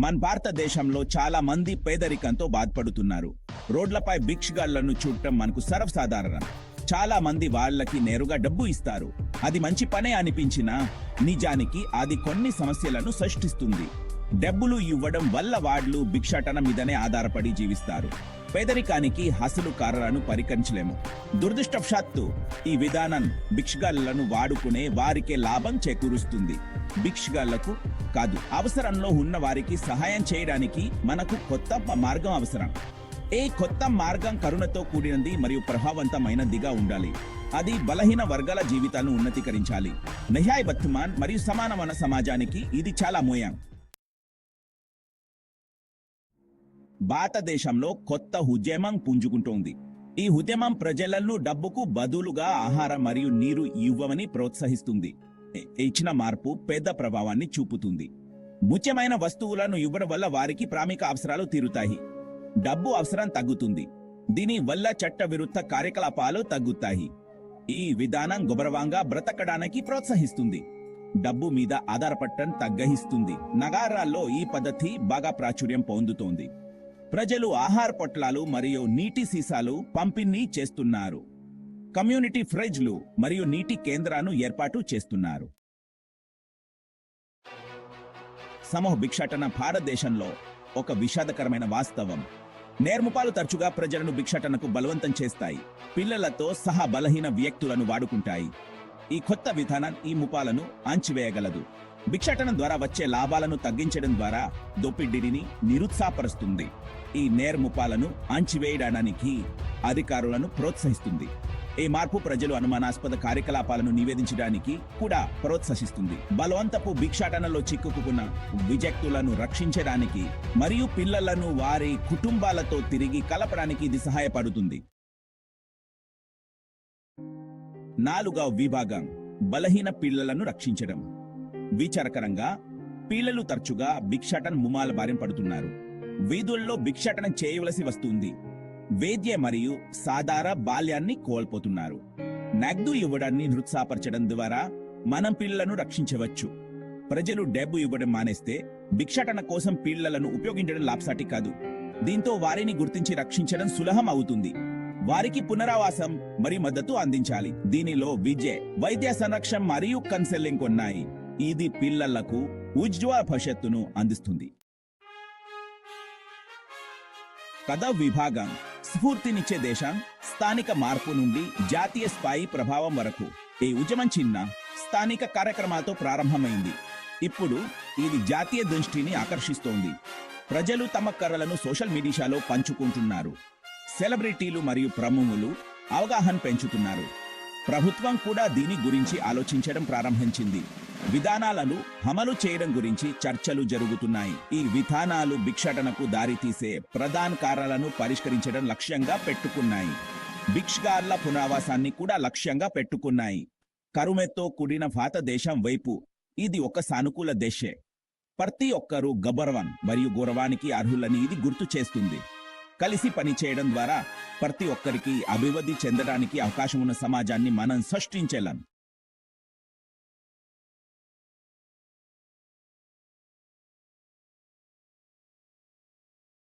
మన భారతదేశంలో చాలా మంది పేదరికంతో బాధపడుతున్నారు. రోడ్లపై భిక్షగాళ్లను చూడటం మనకు సర్వసాధారణం. చాలా మంది వాళ్ళకి నేరుగా డబ్బు ఇస్తారు. అది మంచి పనే అనిపించినా నిజానికి అది కొన్ని సమస్యలను సృష్టిస్తుంది. డబ్బులు ఇవ్వడం వల్ల వాళ్ళు భిక్షాటన మీదనే ఆధారపడి జీవిస్తారు. పేదరికానికి అసలు కారణాలను పరికరించలేము. దురదృష్టవశాత్తు ఈ విధానం భిక్షగాళ్లను వాడుకునే వారికే లాభం చేకూరుస్తుంది. భిక్షగాళ్లకు కాదు, అవసరంలో ఉన్న వారికి సహాయం చేయడానికి మనకు కొత్త మార్గం అవసరం. ఈ కొత్త మార్గం కరుణతో కూడినది మరియు ప్రభావవంతమైనదిగా ఉండాలి. అది బలహీన వర్గాల జీవితాలను ఉన్నతీకరించాలి. న్యాయబద్ధమైన మరియు సమానమైన సమాజానికి ఇది చాలా ముఖ్యం. భారతదేశంలో కొత్త ఉద్యమం పుంజుకుంటోంది. ఈ ఉద్యమం ప్రజలను డబ్బుకు బదులుగా ఆహారం మరియు నీరు ఇవ్వమని ప్రోత్సహిస్తుంది. ఇచ్చిన మార్పు పెద్ద ప్రభావాన్ని చూపుతుంది. ముఖ్యమైన వస్తువులను ఇవ్వడం వల్ల వారికి ప్రాథమిక అవసరాలు తీరుతాయి. డబ్బు అవసరం తగ్గుతుంది. దీని వల్ల చట్టవిరుద్ధ కార్యకలాపాలు తగ్గుతాయి. ఈ విధానం గౌరవంగా బ్రతకడానికి ప్రోత్సహిస్తుంది. డబ్బు మీద ఆధారపడటం తగ్గిస్తుంది. నగరాల్లో ఈ పద్ధతి బాగా ప్రాచుర్యం పొందుతోంది. ప్రజలు ఆహార పొట్లాలు మరియు నీటి సీసాలు పంపిణీ చేస్తున్నారు. కమ్యూనిటీ ఫ్రిడ్జ్లు మరియు నీటి కేంద్రాలను ఏర్పాటు చేస్తున్నారు. సమూహ భిక్షాటన భారతదేశంలో ఒక విషాదకరమైన వాస్తవం. నేర్ముపాలు తరచుగా ప్రజలను భిక్షాటనకు బలవంతం చేస్తాయి. పిల్లలతో సహా బలహీన వ్యక్తులను వాడుకుంటాయి. ఈ కొత్త విధానం ఈ ముపాలను అణచివేయగలదు. భిక్షాటన ద్వారా వచ్చే లాభాలను తగ్గించడం ద్వారా దోపిడీని నిరుత్సాహపరుస్తుంది. ఈ నేర్ముపాలను అణచివేయడానికి అధికారులను ప్రోత్సహిస్తుంది. ఈ మార్పు ప్రజలు అనుమానాస్పద కార్యకలాపాలను నివేదించడానికి కూడా ప్రోత్సహిస్తుంది. బలవంతపు భిక్షాటనలో చిక్కుకున్న విజక్తులను రక్షించడానికి మరియు పిల్లలను వారి కుటుంబాలతో తిరిగి కలపడానికి ఇది సహాయపడుతుంది. 4వ విభాగం బలహీన పిల్లలను రక్షించడం. విచారకరంగా పిల్లలు తరచుగా భిక్షాటన ముమాల బారిన పడుతున్నారు. వీధుల్లో భిక్షాటన చేయవలసి వస్తుంది. వేద్య మరియు సాధారణ బాల్యాన్ని కోల్పోతున్నారు. నగదు ఇవ్వడాన్ని నిరుత్సాహపరచడం ద్వారా మనం పిల్లలను రక్షించవచ్చు. ప్రజలు డబ్బు ఇవ్వడం మానేస్తే భిక్షాటన కోసం పిల్లలను ఉపయోగించడం లాభసాటి కాదు. దీంతో వారిని గుర్తించి రక్షించడం సులభం అవుతుంది. వారికి పునరావాసం మరియు మద్దతు అందించాలి. దీనిలో విద్య, వైద్య సంరక్షణ మరియు కౌన్సెలింగ్ ఉన్నాయి. ఇది పిల్లలకు ఉజ్వల భవిష్యత్తును అందిస్తుంది. కథ విభాగం స్ఫూర్తినిచ్చే దేశం, స్థానిక మార్పు నుండి జాతీయ స్థాయి ప్రభావం వరకు. ఈ ఉద్యమం చిన్న స్థానిక కార్యక్రమాలతో ప్రారంభమైంది. ఇప్పుడు ఇది జాతీయ దృష్టిని ఆకర్షిస్తోంది. ప్రజలు తమ కథలను సోషల్ మీడియాలో పంచుకుంటున్నారు. సెలబ్రిటీలు మరియు ప్రముఖులు అవగాహన పెంచుతున్నారు. ప్రభుత్వం కూడా దీని గురించి ఆలోచించడం ప్రారంభించింది. విధానాలను అమలు చేయడం గురించి చర్చలు జరుగుతున్నాయి. ఈ విధానాలు భిక్షాటనకు దారితీసే ప్రధాన కారణాలను పరిష్కరించడం లక్ష్యంగా పెట్టుకున్నాయి. భిక్షగాళ్ల పునరావాసాన్ని కూడా లక్ష్యంగా పెట్టుకున్నాయి. కరువుతో కూడిన భారతదేశం వైపు ఇది ఒక సానుకూల దిశే. ప్రతి ఒక్కరూ గౌరవం మరియు గౌరవానికి అర్హులని ఇది గుర్తు చేస్తుంది. కలిసి పనిచేయడం ద్వారా ప్రతి ఒక్కరికి అభివృద్ధి చెందడానికి అవకాశం ఉన్న సమాజాన్ని మనం సృష్టించలేం.